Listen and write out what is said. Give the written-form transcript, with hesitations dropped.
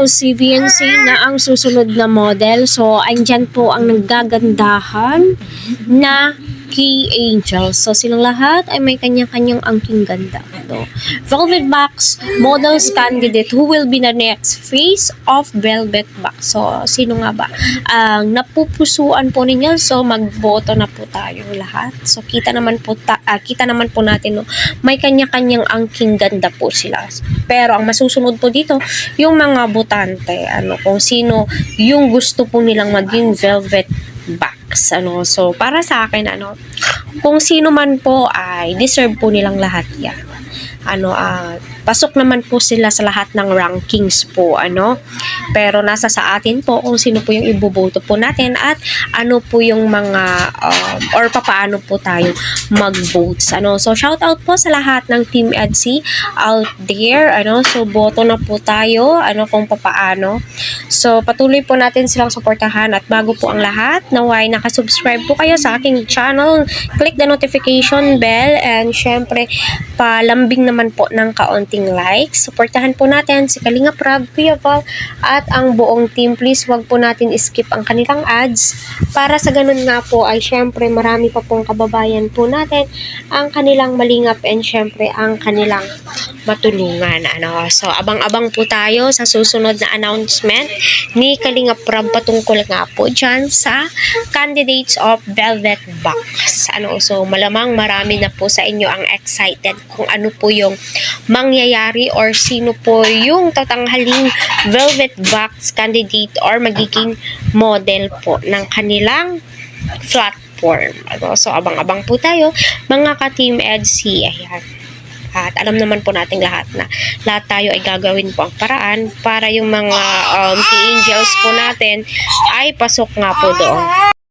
Si VNC na ang susunod na model. So, andyan po ang naggagandahan na Key Angels. So, silang lahat ay may kanya-kanyang angking ganda. So, Velvet Box Models Candidate who will be the next face of Velvet Box. So, sino nga ba? Ang napupusuan po ninyo. So, magboto na po tayong lahat. So, kita naman po natin, no, may kanya-kanyang angking ganda po sila. Pero, ang masusunod po dito, yung mga botante, kung sino yung gusto po nilang maging Velvet Box. So para sa akin, kung sino man po ay deserve po nilang lahat yan. Pasok naman po sila sa lahat ng rankings po, pero nasa sa atin po kung sino po yung iboboto po natin at ano po yung mga or papaano po tayo mag-votes. So shout out po sa lahat ng Team EDSI out there, so boto na po tayo, kung papaano. So patuloy po natin silang suportahan at bago po ang lahat, naway nakasubscribe po kayo sa aking channel, click the notification bell and syempre palambing naman po ng kaunting likes. Suportahan po natin si Kalingap Rab, Kuya Val at ang buong team. Please wag po natin skip ang kanilang ads para sa ganun nga po ay syempre marami pa pong kababayan po natin ang kanilang malingap and syempre ang kanilang matulungan. So abang-abang po tayo sa susunod na announcement ni Kalingap Rab patungkol nga po dyan sa candidates of Velvet Box. So malamang marami na po sa inyo ang excited kung ano po yung mangyayari or sino po yung tatanghaling Velvet Box candidate or magiging model po ng kanilang platform. So abang-abang po tayo mga ka-Team EDSI. Ayan. At alam naman po natin lahat na lahat tayo ay gagawin po ang paraan para yung mga key angels po natin ay pasok nga po doon.